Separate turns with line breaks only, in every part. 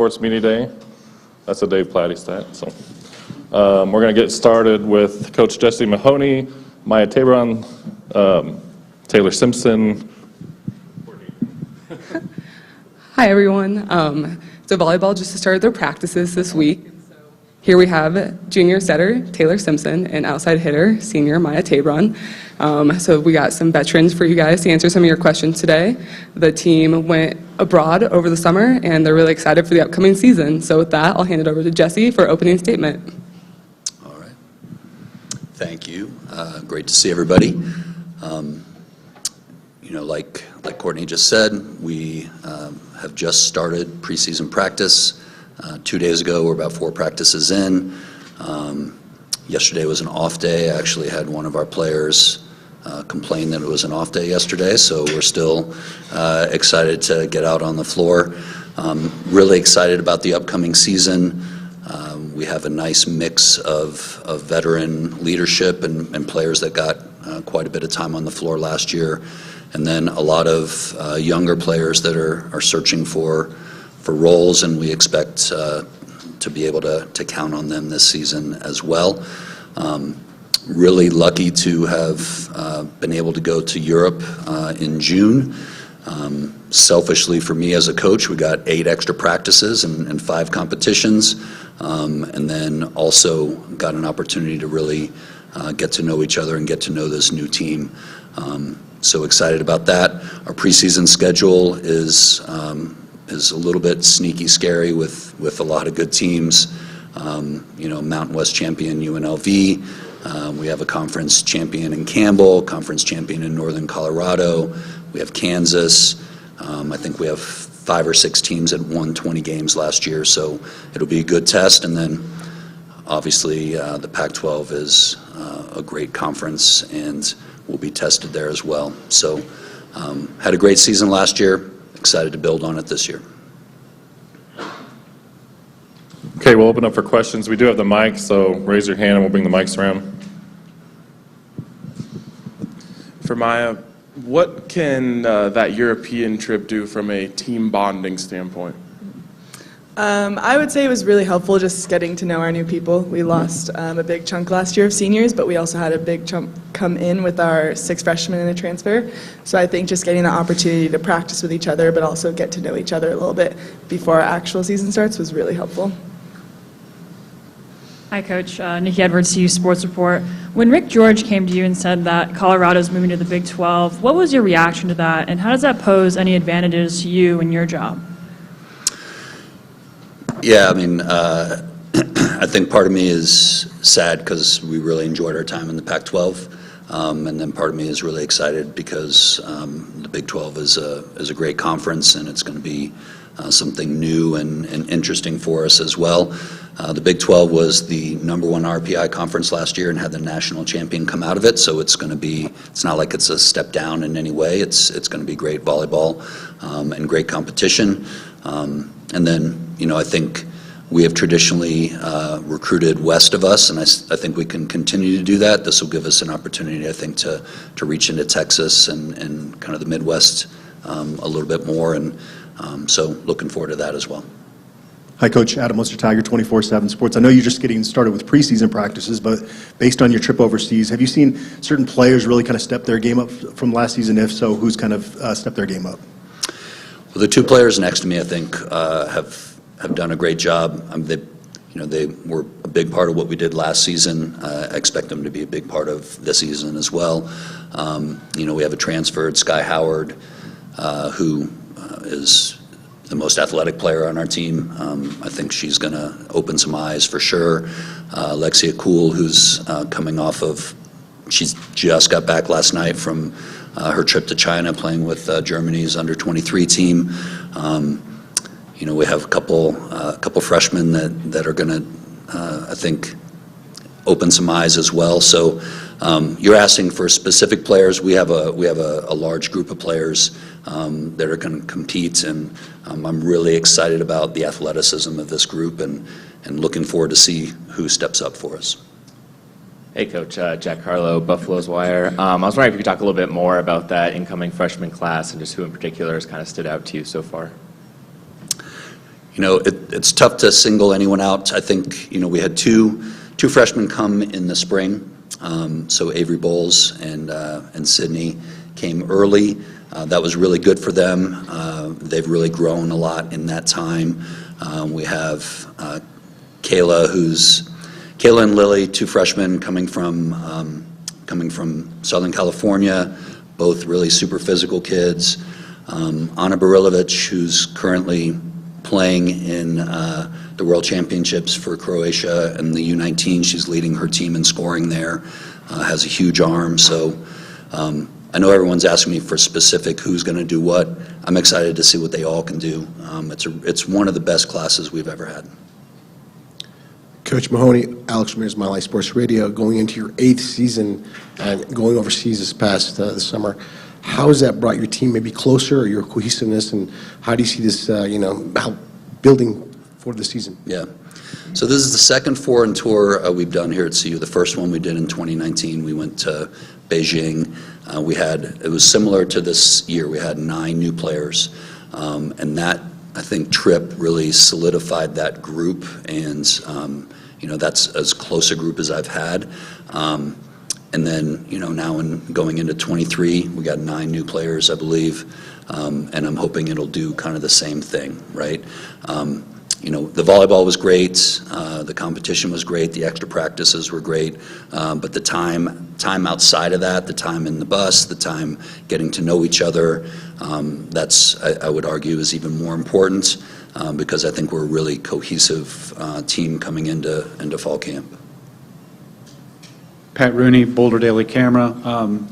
Sports Media Day. That's a Dave Platty stat. So we're going to get started with Coach Jesse Mahoney, Maya Tabron, Taylor Simpson.
Hi, everyone. So volleyball just started their practices this week. Here we have junior setter Taylor Simpson and outside hitter senior Maya Tabron. So we got some veterans for you guys to answer some of your questions today. The team went abroad over the summer and they're really excited for the upcoming season. So with that, I'll hand it over to Jesse for opening statement.
All right. Thank you. Great to see everybody. Like Courtney just said, we have just started preseason practice. 2 days ago, we're about 4 practices in. Yesterday was an off day. I actually had one of our players complain that it was an off day yesterday, so we're still excited to get out on the floor. Really excited about the upcoming season. We have a nice mix of veteran leadership and players that got quite a bit of time on the floor last year, and then a lot of younger players that are searching for roles, and we expect to be able to count on them this season as well. Really lucky to have been able to go to Europe in June. Selfishly for me as a coach, we got 8 extra practices and 5 competitions, and then also got an opportunity to really get to know each other and get to know this new team. So excited about that. Our preseason schedule is a little bit sneaky scary with a lot of good teams. Mountain West champion UNLV. We have a conference champion in Campbell, conference champion in Northern Colorado. We have Kansas. I think we have 5 or 6 teams that won 20 games last year, so it'll be a good test. And then obviously the Pac-12 is a great conference and will be tested there as well. So had a great season last year. Excited to build on it this year.
Okay, we'll open up for questions. We do have the mic, so raise your hand and we'll bring the mics around.
For Maya, what can that European trip do from a team bonding standpoint?
I would say it was really helpful just getting to know our new people. We lost a big chunk last year of seniors, but we also had a big chunk come in with our 6 freshmen in a transfer. So I think just getting the opportunity to practice with each other, but also get to know each other a little bit before our actual season starts was really helpful.
Hi, Coach. Nikki Edwards, CU Sports Report. When Rick George came to you and said that Colorado's moving to the Big 12, what was your reaction to that, and how does that pose any advantages to you and your job?
Yeah, I mean, I think part of me is sad because we really enjoyed our time in the Pac-12, and then part of me is really excited because the Big 12 is a great conference, and it's going to be something new and interesting for us as well. The Big 12 was the #1 RPI conference last year and had the national champion come out of it, so it's not like it's a step down in any way. It's going to be great volleyball and great competition. And then, I think we have traditionally recruited west of us, and I think we can continue to do that. This will give us an opportunity, I think, to reach into Texas and kind of the Midwest a little bit more, and so looking forward to that as well.
Hi, Coach. Adam Lister-Tiger, 24/7 Sports. I know you're just getting started with preseason practices, but based on your trip overseas, have you seen certain players really kind of step their game up from last season? If so, who's kind of stepped their game up?
Well, the 2 players next to me, I think, have done a great job. They were a big part of what we did last season. I expect them to be a big part of this season as well. We have a transferred, Sky Howard, who is the most athletic player on our team. I think she's going to open some eyes for sure. Alexia Kuhl, who's coming off of, she's just got back last night from her trip to China playing with Germany's under-23 team. We have a couple freshmen that are going to, I think, open some eyes as well. So you're asking for specific players. We have a large group of players that are going to compete, and I'm really excited about the athleticism of this group and looking forward to see who steps up for us.
Hey, Coach. Jack Harlow, Buffalo's Wire. I was wondering if you could talk a little bit more about that incoming freshman class and just who in particular has kind of stood out to you so far.
It's tough to single anyone out. I think, we had two freshmen come in the spring. So Avery Bowles and Sydney came early. That was really good for them. They've really grown a lot in that time. We have Kayla and Lily, two freshmen coming from Southern California, both really super physical kids. Ana Barilovic, who's currently playing in the World Championships for Croatia and the U19. She's leading her team in scoring there, has a huge arm. So I know everyone's asking me for specific who's going to do what. I'm excited to see what they all can do. It's one of the best classes we've ever had.
Coach Mahoney, Alex Ramirez, Mile High Sports Radio, going into your 8th season and going overseas this past this summer. How has that brought your team maybe closer, or your cohesiveness, and how do you see this, how building for the season?
Yeah. So this is the second foreign tour we've done here at CU. The first one we did in 2019. We went to Beijing. It was similar to this year. We had 9 new players, and that, I think, trip really solidified that group, and that's as close a group as I've had. And then, now going into 23, we got 9 new players, I believe, and I'm hoping it'll do kind of the same thing, right? The volleyball was great, the competition was great, the extra practices were great, but the time outside of that, the time in the bus, the time getting to know each other, that's, I would argue, is even more important, because I think we're a really cohesive team coming into fall camp.
Pat Rooney, Boulder Daily Camera.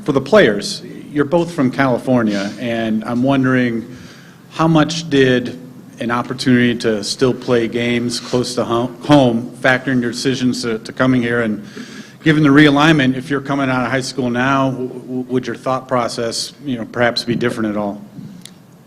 For the players, you're both from California, and I'm wondering how much did an opportunity to still play games close to home factor in your decisions to coming here? And given the realignment, if you're coming out of high school now, would your thought process, perhaps be different at all?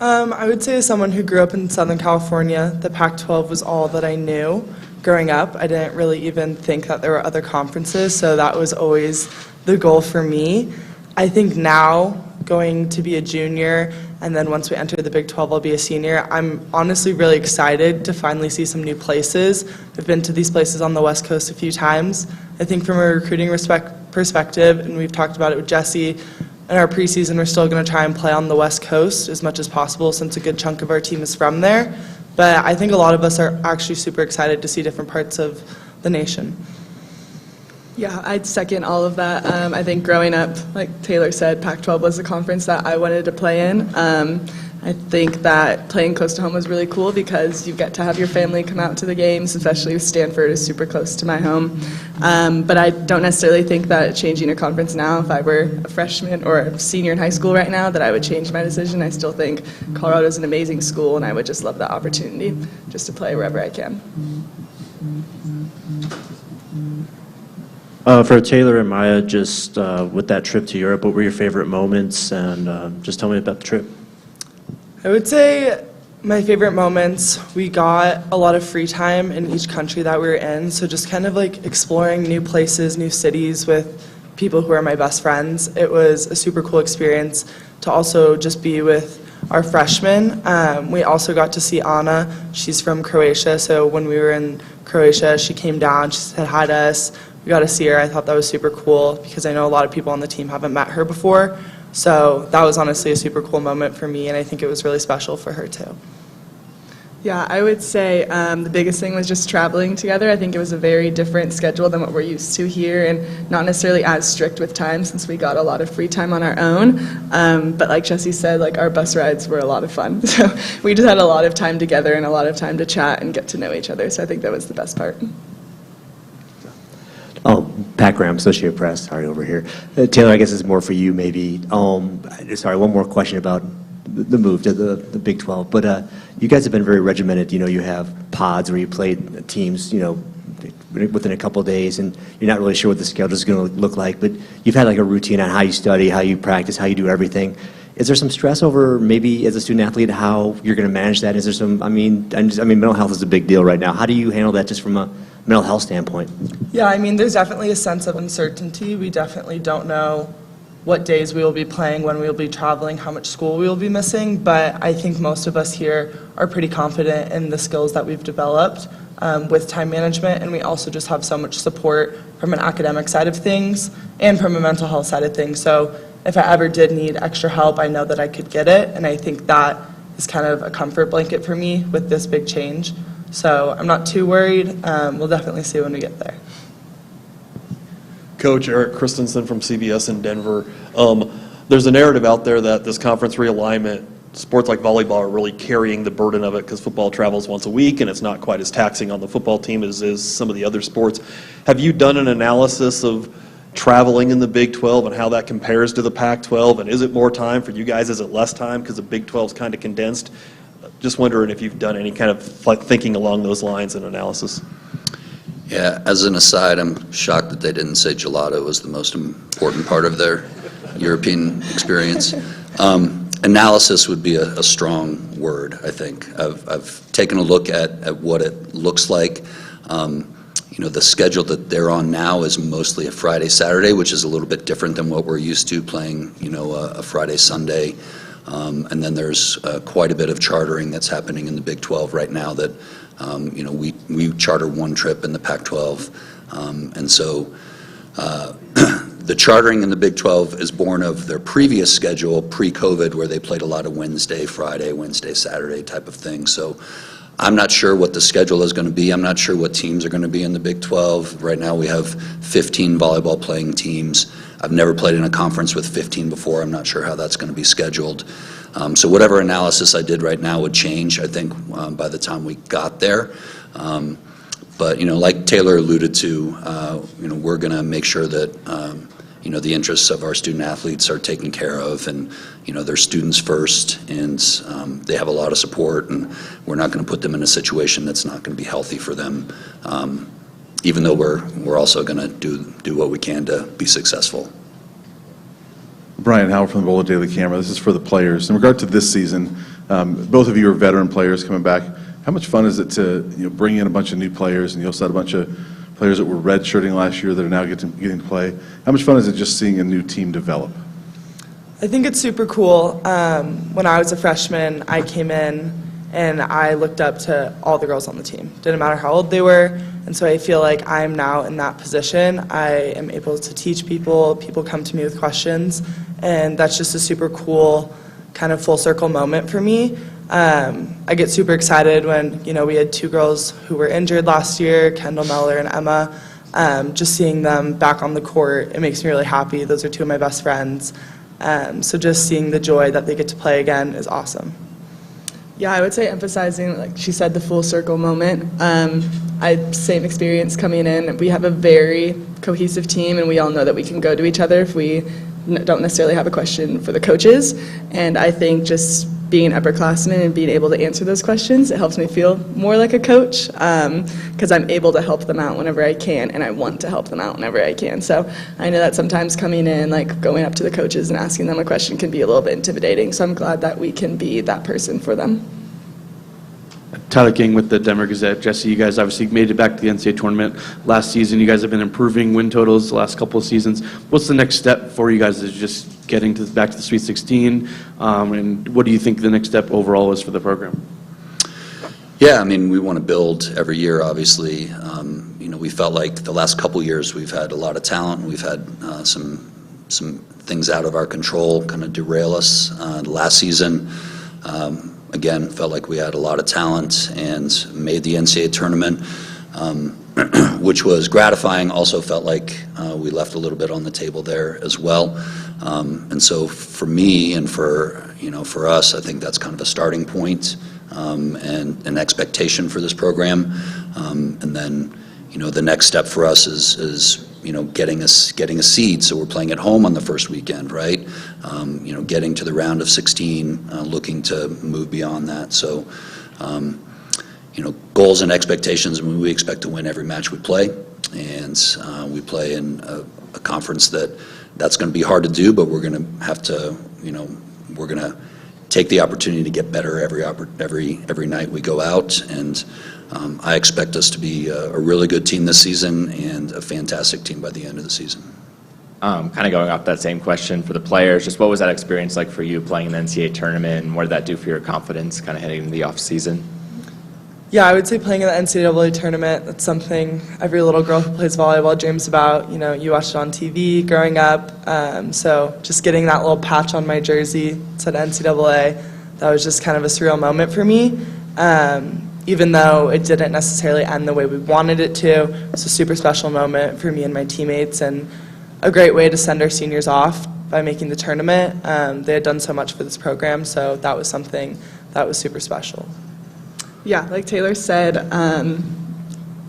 I would say as someone who grew up in Southern California, the Pac-12 was all that I knew. Growing up, I didn't really even think that there were other conferences, so that was always the goal for me. I think now, going to be a junior, and then once we enter the Big 12, I'll be a senior, I'm honestly really excited to finally see some new places. I've been to these places on the West Coast a few times. I think from a recruiting perspective, and we've talked about it with Jesse, in our preseason, we're still going to try and play on the West Coast as much as possible, since a good chunk of our team is from there. But I think a lot of us are actually super excited to see different parts of the nation.
Yeah, I'd second all of that. I think growing up, like Taylor said, Pac-12 was the conference that I wanted to play in. I think that playing close to home was really cool because you get to have your family come out to the games, especially with Stanford is super close to my home. But I don't necessarily think that changing a conference now, if I were a freshman or a senior in high school right now, that I would change my decision. I still think Colorado is an amazing school, and I would just love that opportunity just to play wherever I can.
For Taylor and Maya, just with that trip to Europe, what were your favorite moments? And just tell me about the trip.
I would say my favorite moments, we got a lot of free time in each country that we were in, so just kind of like exploring new places, new cities with people who are my best friends. It was a super cool experience to also just be with our freshmen. We also got to see Ana. She's from Croatia, so when we were in Croatia, she came down, she said hi to us. We got to see her. I thought that was super cool because I know a lot of people on the team haven't met her before. So that was honestly a super cool moment for me, and I think it was really special for her too.
Yeah, I would say the biggest thing was just traveling together. I think it was a very different schedule than what we're used to here, and not necessarily as strict with time since we got a lot of free time on our own. But like Jesse said, like our bus rides were a lot of fun. So we just had a lot of time together and a lot of time to chat and get to know each other. So I think that was the best part.
Oh, Pat Graham, Associated Press. Sorry, over here. Taylor, I guess it's more for you, maybe. Sorry, one more question about the move to the Big 12. But you guys have been very regimented. You have pods where you play teams, within a couple of days, and you're not really sure what the schedule is going to look like. But you've had like a routine on how you study, how you practice, how you do everything. Is there some stress over maybe as a student athlete how you're going to manage that? Is there some? I mean, mental health is a big deal right now. How do you handle that just from a mental health standpoint?
Yeah, I mean, there's definitely a sense of uncertainty. We definitely don't know what days we will be playing, when we will be traveling, how much school we will be missing, but I think most of us here are pretty confident in the skills that we've developed with time management, and we also just have so much support from an academic side of things and from a mental health side of things. So if I ever did need extra help, I know that I could get it, and I think that is kind of a comfort blanket for me with this big change. So I'm not too worried. We'll definitely see when we get there.
Coach, Eric Christensen from CBS in Denver. There's a narrative out there that this conference realignment, sports like volleyball are really carrying the burden of it because football travels once a week and it's not quite as taxing on the football team as is some of the other sports. Have you done an analysis of traveling in the Big 12 and how that compares to the Pac-12? And is it more time for you guys? Is it less time because the Big 12 is kind of condensed? Just wondering if you've done any kind of thinking along those lines and analysis.
Yeah, as an aside, I'm shocked that they didn't say gelato was the most important part of their European experience. Analysis would be a strong word, I think. I've taken a look at what it looks like. The schedule that they're on now is mostly a Friday, Saturday, which is a little bit different than what we're used to playing, a Friday, Sunday. And then there's quite a bit of chartering that's happening in the Big 12 right now that, we charter one trip in the Pac-12. And so the chartering in the Big 12 is born of their previous schedule, pre-COVID, where they played a lot of Wednesday, Friday, Wednesday, Saturday type of thing. So I'm not sure what the schedule is going to be. I'm not sure what teams are going to be in the Big 12. Right now we have 15 volleyball playing teams. I've never played in a conference with 15 before. I'm not sure how that's going to be scheduled. So whatever analysis I did right now would change, I think, by the time we got there. But, like Taylor alluded to, we're going to make sure that, the interests of our student athletes are taken care of, and, they're students first, and they have a lot of support, and we're not going to put them in a situation that's not going to be healthy for them, even though we're also going to do what we can to be successful.
Brian Howard from the Volleyball Daily Camera. This is for the players. In regard to this season, both of you are veteran players coming back. How much fun is it to bring in a bunch of new players, and you also had a bunch of players that were redshirting last year that are now getting to play? How much fun is it just seeing a new team develop?
I think it's super cool. When I was a freshman, I came in and I looked up to all the girls on the team. Didn't matter how old they were, and so I feel like I'm now in that position. I am able to teach people. People come to me with questions, and that's just a super cool kind of full circle moment for me. I get super excited when, we had two girls who were injured last year, Kendall Meller and Emma. Just seeing them back on the court, it makes me really happy. Those are two of my best friends. So just seeing the joy that they get to play again is awesome. Yeah, I would say emphasizing, like she said, the full circle moment. Same experience coming in. We have a very cohesive team, and we all know that we can go to each other if we don't necessarily have a question for the coaches. And I think just being an upperclassman and being able to answer those questions, it helps me feel more like a coach, because I'm able to help them out whenever I can, and I want to help them out whenever I can. So I know that sometimes coming in, like going up to the coaches and asking them a question can be a little bit intimidating, so I'm glad that we can be that person for them.
Tyler King with the Denver Gazette. Jesse, you guys obviously made it back to the NCAA tournament last season. You guys have been improving win totals the last couple of seasons. What's the next step for you guys? Is just getting back to the Sweet 16? And what do you think the next step overall is for the program?
Yeah, we want to build every year, obviously. We felt like the last couple years we've had a lot of talent. We've had some things out of our control kind of derail us. Last season, again, felt like we had a lot of talent and made the NCAA tournament, which was gratifying. Also felt like we left a little bit on the table there as well. And so for me and for us, I think that's kind of a starting point and an expectation for this program. And then, the next step for us is getting a seed. So we're playing at home on the first weekend, right? Getting to the round of 16, looking to move beyond that. So, goals and expectations. We expect to win every match we play, and we play in a conference that's going to be hard to do, but we're going to have to, we're going to take the opportunity to get better every night we go out, and I expect us to be a really good team this season and a fantastic team by the end of the season.
Kind of going off that same question for the players, just what was that experience like for you playing in the NCAA tournament, and what did that do for your confidence kind of heading into the off season?
Yeah, I would say playing in the NCAA tournament, that's something every little girl who plays volleyball dreams about. You know, you watched it on TV growing up, so just getting that little patch on my jersey that said NCAA, that was just kind of a surreal moment for me. Even though it didn't necessarily end the way we wanted it to, it was a super special moment for me and my teammates, and a great way to send our seniors off by making the tournament. They had done so much for this program, so that was something that was super special. Yeah, like Taylor said,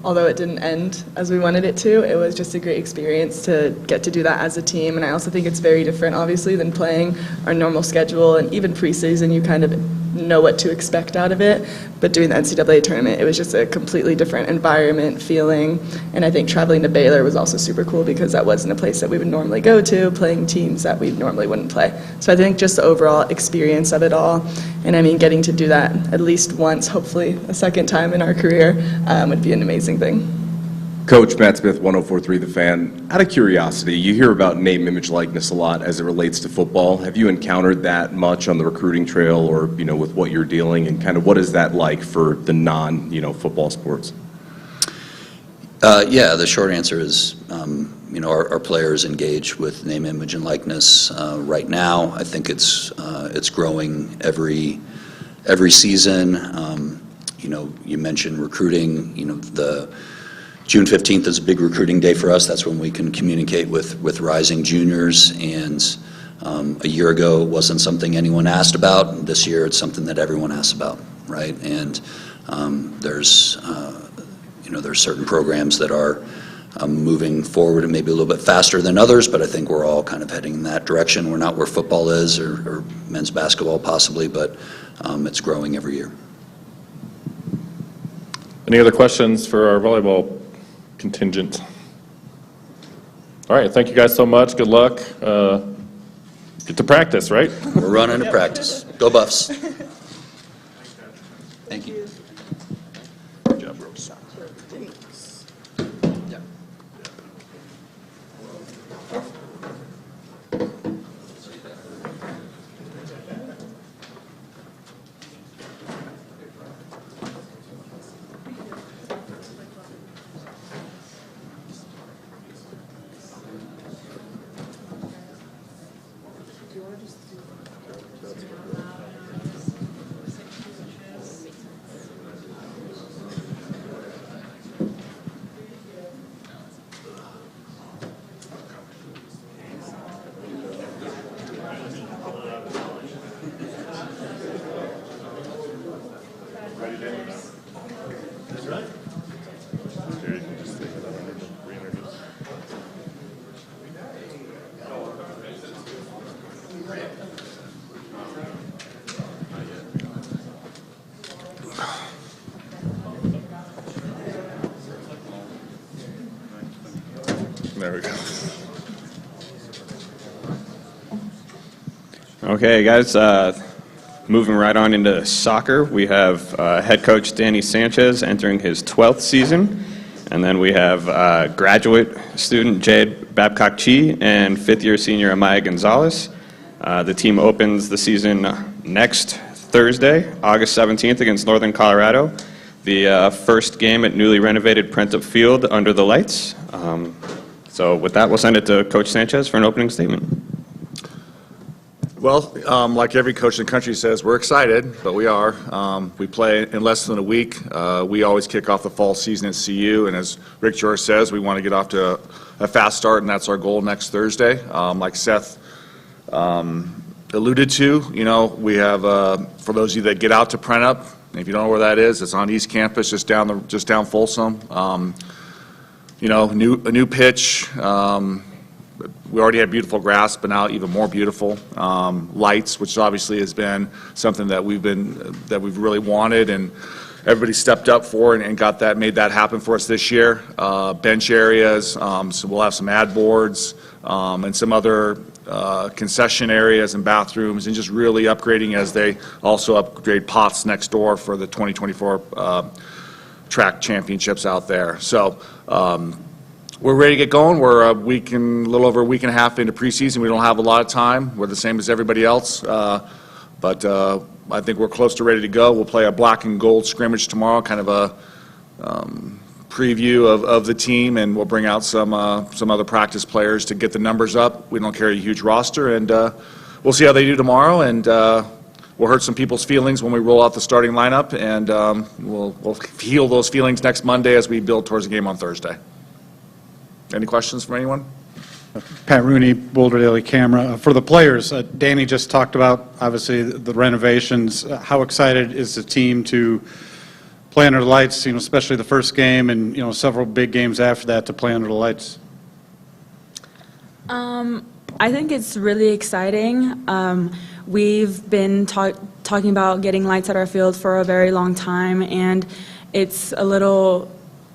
although it didn't end as we wanted it to, it was just a great experience to get to do that as a team. And I also think it's very different, obviously, than playing our normal schedule. And even preseason, you kind of know what to expect out of it. But doing the NCAA tournament, it was just a completely different environment, feeling. And I think traveling to Baylor was also super cool because that wasn't a place that we would normally go to, playing teams that we normally wouldn't play. So I think just the overall experience of it all, and I mean, getting to do that at least once, hopefully a second time in our career, would be an amazing thing.
Coach Matt Smith, 104.3 The Fan. Out of curiosity, you hear about name, image, likeness a lot as it relates to football. Have you encountered that much on the recruiting trail, or with what you're dealing, and kind of what is that like for the football sports?
Yeah, the short answer is, our players engage with name, image, and likeness right now. I think it's growing every season. You mentioned recruiting. The June 15th is a big recruiting day for us. That's when we can communicate with rising juniors. And a year ago, it wasn't something anyone asked about. This year, it's something that everyone asks about, right? And there's certain programs that are moving forward and maybe a little bit faster than others, but I think we're all kind of heading in that direction. We're not where football is, or men's basketball possibly, but it's growing every year.
Any other questions for our volleyball contingent? All right, thank you guys so much. Good luck. Get to practice, right?
We're running to practice. Go Buffs. Thank you.
Good job, bro. There we go.
Okay, guys, moving right on into soccer, we have head coach Danny Sanchez entering his 12th season, and then we have graduate student Jade Babcock-Chi and fifth-year senior Amaya Gonzalez. The team opens the season next Thursday, August 17th, against Northern Colorado, the first game at newly renovated Prentup Field under the lights. So with that, we'll send it to Coach Sanchez for an opening statement.
Well, like every coach in the country says, we're excited, but we are. We play in less than a week. We always kick off the fall season at CU, and as Rick George says, we want to get off to a fast start, and that's our goal next Thursday. Like Seth alluded to, we have, for those of you that get out to Prentup, if you don't know where that is, it's on East Campus, just down Folsom. A new pitch. We already had beautiful grass, but now even more beautiful. Lights, which obviously has been something that we've really wanted, and everybody stepped up for and made that happen for us this year. Bench areas, so we'll have some ad boards and some other concession areas and bathrooms, and just really upgrading as they also upgrade pots next door for the 2024 track championships out there. So we're ready to get going. We're a little over a week and a half into preseason. We don't have a lot of time. We're the same as everybody else, but I think we're close to ready to go. We'll play a black and gold scrimmage tomorrow, kind of a preview of the team, and we'll bring out some other practice players to get the numbers up. We don't carry a huge roster, and we'll see how they do tomorrow, and we'll hurt some people's feelings when we roll out the starting lineup, and we'll heal those feelings next Monday as we build towards the game on Thursday. Any questions from anyone?
Pat Rooney, Boulder Daily Camera. For the players, Danny just talked about, obviously, the renovations. How excited is the team to play under the lights, especially the first game and, several big games after that to play under the lights?
I think it's really exciting. We've been talking about getting lights at our field for a very long time, and it's a little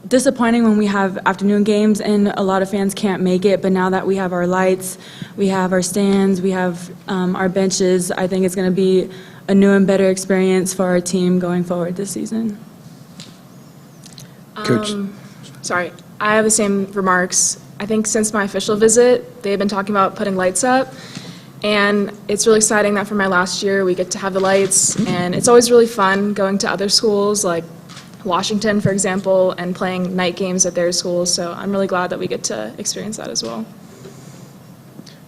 disappointing when we have afternoon games and a lot of fans can't make it, but now that we have our lights, we have our stands, we have our benches, I think it's going to be a new and better experience for our team going forward this season.
Coach.
Sorry, I have the same remarks. I think since my official visit, they've been talking about putting lights up, and it's really exciting that for my last year we get to have the lights, and it's always really fun going to other schools like Washington, for example, and playing night games at their schools, so I'm really glad that we get to experience that as well.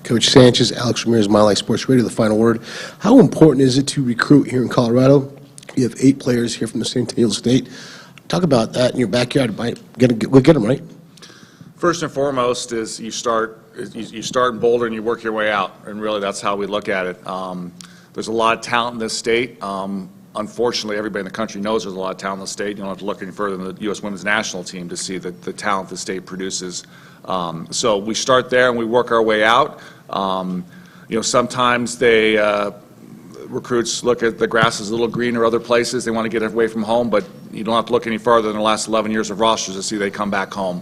Coach Sanchez, Alex Ramirez, My Life Sports Radio, the final word. How important is it to recruit here in Colorado? You have 8 players here from the Centennial State. Talk about that in your backyard. We'll get them, right?
First and foremost is you start in Boulder and you work your way out, and really that's how we look at it. There's a lot of talent in this state. Unfortunately, everybody in the country knows there's a lot of talent in the state. You don't have to look any further than the U.S. women's national team to see the talent the state produces. So we start there and we work our way out. Sometimes recruits look at the grass is a little greener other places. They want to get away from home, but you don't have to look any farther than the last 11 years of rosters to see they come back home.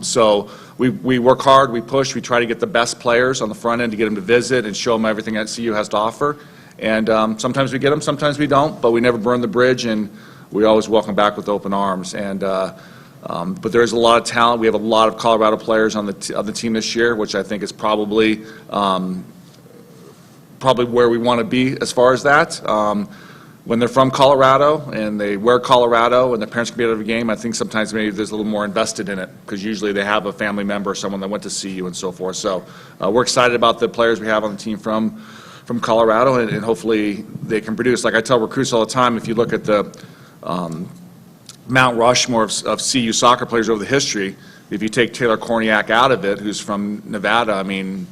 So we work hard, we push, we try to get the best players on the front end to get them to visit and show them everything that CU has to offer. And sometimes we get them, sometimes we don't, but we never burn the bridge, and we always welcome back with open arms. And but there's a lot of talent. We have a lot of Colorado players on the team this year, which I think is probably where we want to be as far as that. When they're from Colorado and they wear Colorado and their parents can be at every game, I think sometimes maybe there's a little more invested in it because usually they have a family member or someone that went to CU and so forth. So we're excited about the players we have on the team from Colorado, and hopefully they can produce. Like I tell recruits all the time, if you look at the Mount Rushmore of CU soccer players over the history, if you take Taylor Korniak out of it, who's from Nevada, I mean,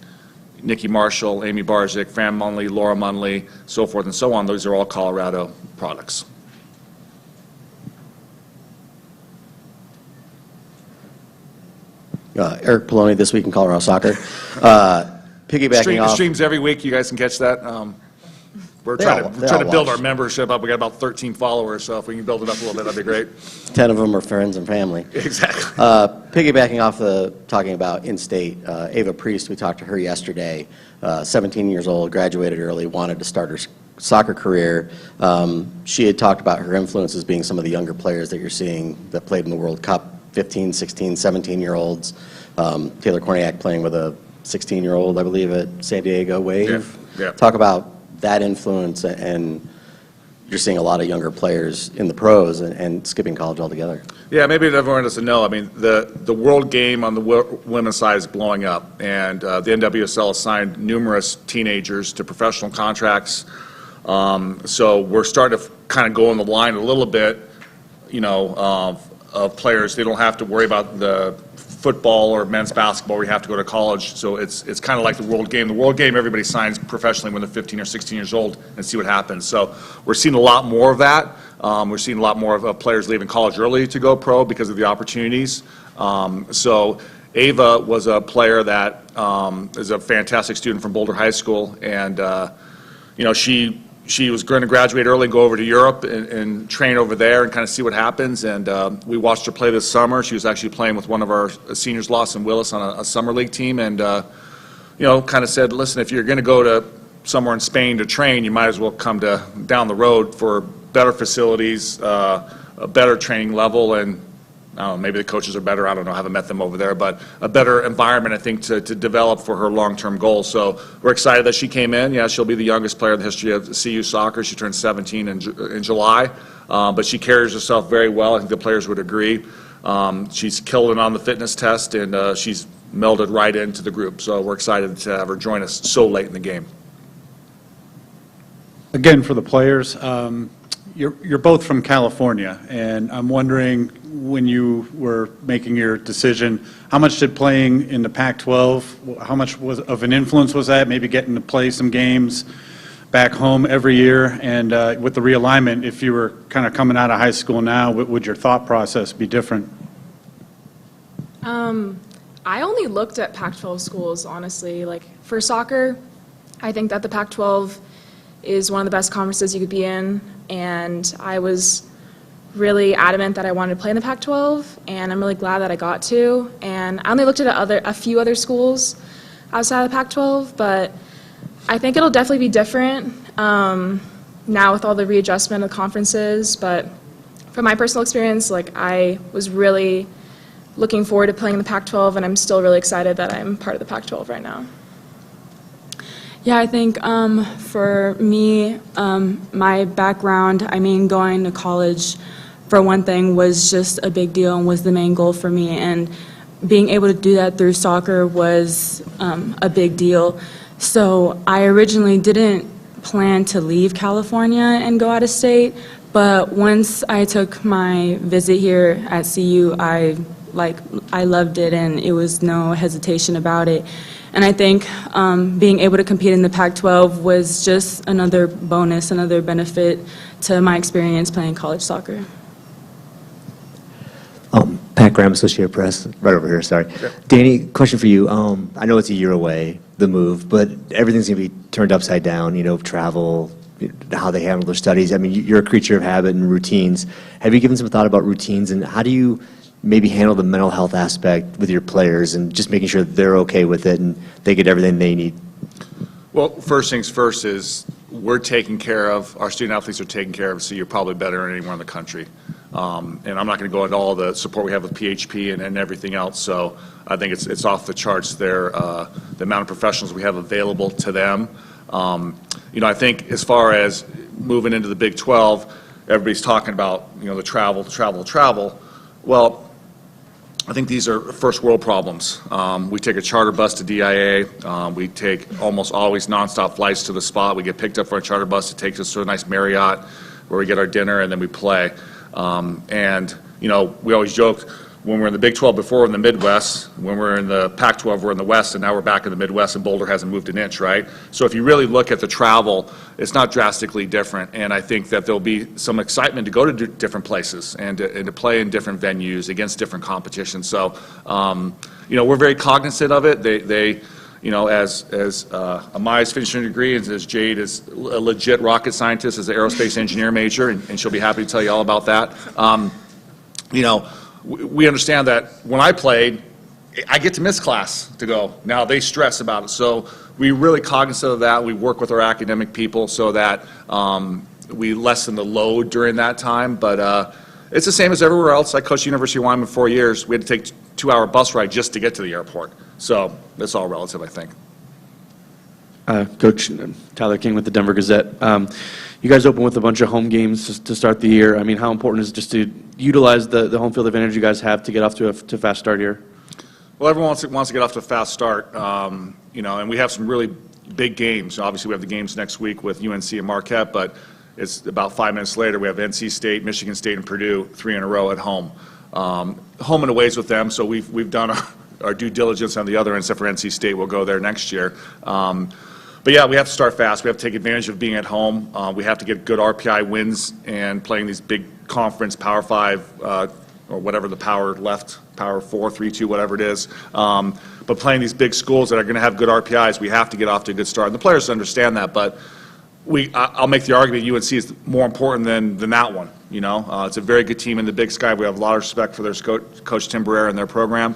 Nikki Marshall, Amy Barzik, Fran Munley, Laura Munley, so forth and so on, those are all Colorado products.
Eric Poloni, This Week in Colorado Soccer. Piggybacking off.
Streams every week, you guys can catch that. We're trying to build our membership up. We got about 13 followers, so if we can build it up a little bit, that'd be great.
10 of them are friends and family.
Exactly.
Piggybacking off talking about in-state, Ava Priest, we talked to her yesterday, 17 years old, graduated early, wanted to start her soccer career. She had talked about her influences being some of the younger players that you're seeing that played in the World Cup, 15, 16, 17-year-olds. Taylor Korniak playing with a 16-year-old, I believe, at San Diego Wave.
Yeah.
Talk about that influence, and you're seeing a lot of younger players in the pros and skipping college altogether.
Yeah, maybe everyone doesn't know. I mean, the world game on the women's side is blowing up, and the NWSL has signed numerous teenagers to professional contracts. So we're starting to kind of go on the line a little bit, of players. They don't have to worry about the football or men's basketball where you have to go to college. So it's kind of like the world game. The world game, everybody signs professionally when they're 15 or 16 years old and see what happens. So we're seeing a lot more of that. We're seeing a lot more of players leaving college early to go pro because of the opportunities. So Ava was a player that is a fantastic student from Boulder High School, and she was going to graduate early and go over to Europe and train over there and kind of see what happens. And we watched her play this summer. She was actually playing with one of our seniors, Lawson Willis, on a summer league team. And, kind of said, listen, if you're going to go to somewhere in Spain to train, you might as well come down the road for better facilities, a better training level. And I don't know, maybe the coaches are better, I don't know, I haven't met them over there, but a better environment, I think, to develop for her long-term goals. So we're excited that she came in. Yeah, she'll be the youngest player in the history of CU soccer. She turned 17 in July, but she carries herself very well. I think the players would agree. She's killed it on the fitness test, and she's melded right into the group. So we're excited to have her join us so late in the game.
Again, for the players, you're both from California, and I'm wondering, when you were making your decision, how much did playing in the Pac-12, how much of an influence was that, maybe getting to play some games back home every year? And with the realignment, if you were kind of coming out of high school now, would your thought process be different?
I only looked at Pac-12 schools, honestly. Like, for soccer, I think that the Pac-12 is one of the best conferences you could be in, and I was really adamant that I wanted to play in the Pac-12, and I'm really glad that I got to. And I only looked at a few other schools outside of the Pac-12, but I think it'll definitely be different now with all the readjustment of conferences. But from my personal experience, like, I was really looking forward to playing in the Pac-12, and I'm still really excited that I'm part of the Pac-12 right now.
Yeah, I think for me, my background, I mean, going to college, for one thing, was just a big deal and was the main goal for me. And being able to do that through soccer was a big deal. So I originally didn't plan to leave California and go out of state, but once I took my visit here at CU, I loved it, and it was no hesitation about it. And I think being able to compete in the Pac-12 was just another bonus, another benefit to my experience playing college soccer.
Pat Graham, Associated Press, right over here, sorry. Sure. Danny, question for you. I know it's a year away, the move, but everything's going to be turned upside down, you know, travel, how they handle their studies. I mean, you're a creature of habit and routines. Have you given some thought about routines, and how do you maybe handle the mental health aspect with your players and just making sure they're okay with it and they get everything they need?
Well, first things first is we're taking care of, our student athletes are taken care of, so you're probably better than anywhere in the country. And I'm not going to go into all the support we have with PHP and everything else, so I think it's off the charts there, the amount of professionals we have available to them. You know, I think as far as moving into the Big 12, everybody's talking about, you know, the travel. Well, I think these are first world problems. We take a charter bus to DIA. We take almost always nonstop flights to the spot. We get picked up for a charter bus that takes us to a nice Marriott where we get our dinner and then we play. And, you know, we always joke when we're in the Big 12 before we're in the Midwest, when we're in the Pac-12 we're in the West, and now we're back in the Midwest and Boulder hasn't moved an inch, right? So if you really look at the travel, it's not drastically different, and I think that there'll be some excitement to go to different places and to play in different venues against different competitions. So, you know, we're very cognizant of it. They you know, as Amaya's finishing her degree, and as Jade is a legit rocket scientist, as an aerospace engineer major, and she'll be happy to tell you all about that. You know, we understand that when I played, I get to miss class to go. Now they stress about it, so we really cognizant of that. We work with our academic people so that we lessen the load during that time. But it's the same as everywhere else. I coached University of Wyoming 4 years. We had to take a 2-hour bus ride just to get to the airport. So that's all relative, I think.
Coach Tyler King with the Denver Gazette. You guys open with a bunch of home games to start the year. I mean, how important is it just to utilize the home field advantage you guys have to get off to a fast start here?
Well, everyone wants to get off to a fast start, you know, and we have some really big games. Obviously, we have the games next week with UNC and Marquette, but it's about 5 minutes later. We have NC State, Michigan State, and Purdue, 3 in a row at home. Home and aways with them, so we've done our due diligence on the other end, except for NC State. We'll go there next year. But yeah, we have to start fast. We have to take advantage of being at home. We have to get good RPI wins and playing these big conference Power 5 or whatever the Power 4, 3, 2, whatever it is. But playing these big schools that are going to have good RPIs, we have to get off to a good start. And the players understand that, but I'll make the argument UNC is more important than that one. You know, it's a very good team in the Big Sky. We have a lot of respect for their coach Tim Barrera and their program.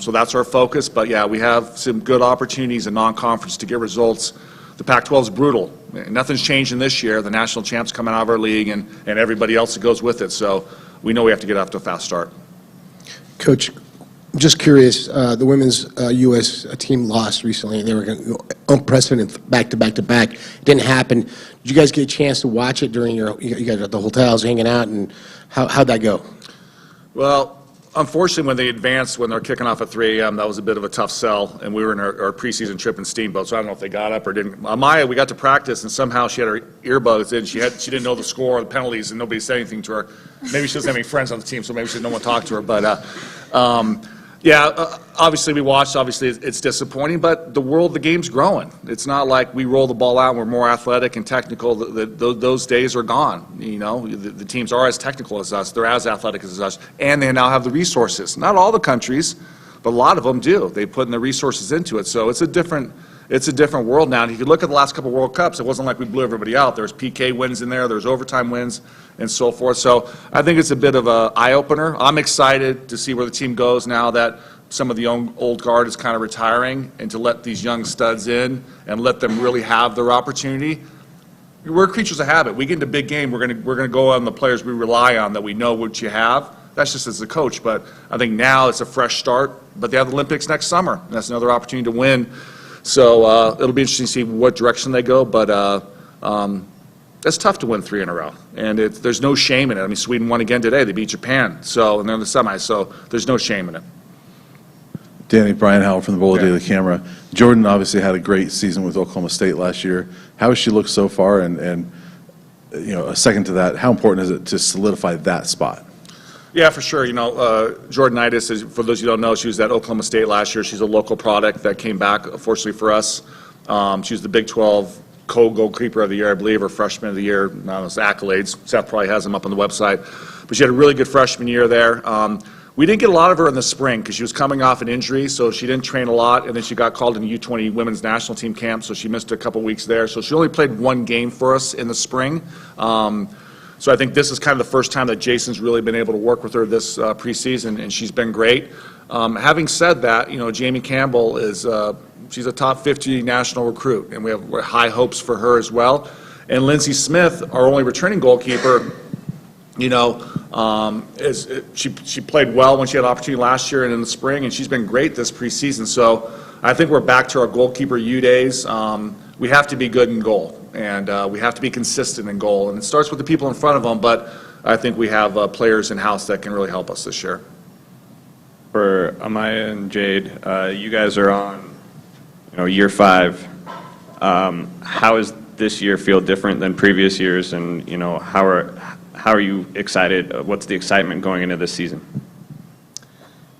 So that's our focus. But yeah, we have some good opportunities in non-conference to get results. The Pac-12 is brutal. Nothing's changing this year. The national champs coming out of our league and everybody else that goes with it. So we know we have to get off to a fast start.
Coach, I'm just curious, the women's U.S. team lost recently. They were unprecedented back-to-back-to-back. It didn't happen. Did you guys get a chance to watch it during you guys at the hotels hanging out, and how'd that go?
Well, unfortunately, when they advanced, when they're kicking off at 3 a.m., that was a bit of a tough sell, and we were in our preseason trip in Steamboat, so I don't know if they got up or didn't. Maya, we got to practice, and somehow she had her earbuds in. She didn't know the score or the penalties, and nobody said anything to her. Maybe she doesn't have any friends on the team, so maybe she didn't know one to talk to her. But obviously we watched. Obviously, it's disappointing, but the game's growing. It's not like we roll the ball out and we're more athletic and technical. Those days are gone. You know, the teams are as technical as us. They're as athletic as us, and they now have the resources. Not all the countries, but a lot of them do. They put in the resources into it. So it's a different world now. And you could look at the last couple of World Cups. It wasn't like we blew everybody out. There's PK wins in there. There's overtime wins and so forth. So I think it's a bit of an eye-opener. I'm excited to see where the team goes now that some of the old guard is kind of retiring, and to let these young studs in and let them really have their opportunity. We're creatures of habit. We get into big game, we're gonna go on the players we rely on, that we know what you have. That's just as a coach. But I think now it's a fresh start. But they have the Olympics next summer. And that's another opportunity to win. So it'll be interesting to see what direction they go. But it's tough to win 3 in a row, and there's no shame in it. I mean, Sweden won again today. They beat Japan, and they're in the semis. So there's no shame in it.
Danny, Brian Howell from the Volleyball Daily Camera. Jordan obviously had a great season with Oklahoma State last year. How has she looked so far? And you know, a second to that, how important is it to solidify that spot?
Yeah, for sure. You know, Jordanitis, for those who don't know, she was at Oklahoma State last year. She's a local product that came back, fortunately for us. She was the Big 12 co-goalkeeper of the year, I believe, or freshman of the year. Not those accolades. Seth probably has them up on the website. But she had a really good freshman year there. We didn't get a lot of her in the spring because she was coming off an injury, so she didn't train a lot, and then she got called in the U20 women's national team camp, so she missed a couple weeks there. So she only played 1 game for us in the spring. So I think this is kind of the first time that Jason's really been able to work with her this preseason, and she's been great. Having said that, you know, Jamie Campbell is she's a top 50 national recruit, and we have high hopes for her as well. And Lindsey Smith, our only returning goalkeeper, you know, she played well when she had opportunity last year and in the spring, and she's been great this preseason. So I think we're back to our goalkeeper U days. We have to be good in goal, and we have to be consistent in goal. And it starts with the people in front of them, but I think we have players in-house that can really help us this year.
For Amaya and Jade, you guys are on, year 5. How does this year feel different than previous years, and how are you excited? What's the excitement going into this season?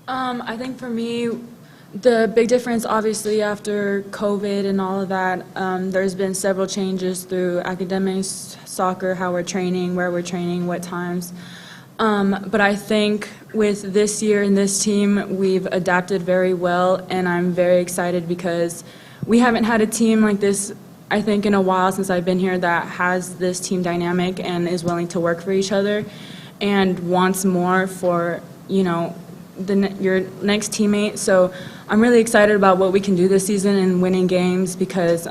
I think for me, the big difference, obviously, after COVID and all of that, there's been several changes through academics, soccer, how we're training, where we're training, what times. But I think with this year and this team, we've adapted very well, and I'm very excited because we haven't had a team like this, I think, in a while since I've been here that has this team dynamic and is willing to work for each other and wants more for, your next teammate. So I'm really excited about what we can do this season and winning games because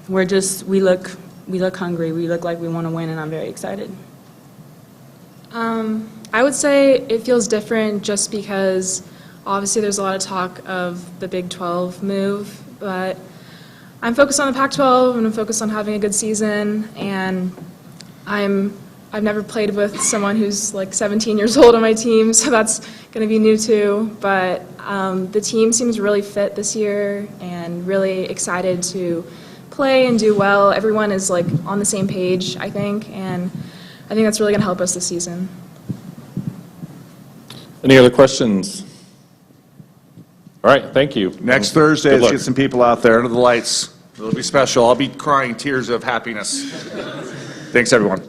we look hungry. We look like we want to win, and I'm very excited.
I would say it feels different just because obviously there's a lot of talk of the Big 12 move, but I'm focused on the Pac-12 and I'm focused on having a good season, and I've never played with someone who's like 17 years old on my team, so that's going to be new too, but the team seems really fit this year and really excited to play and do well. Everyone is like on the same page, I think, and I think that's really going to help us this season.
Any other questions? All right, thank you.
Next Thursday, let's get some people out there under the lights. It'll be special. I'll be crying tears of happiness. Thanks, everyone.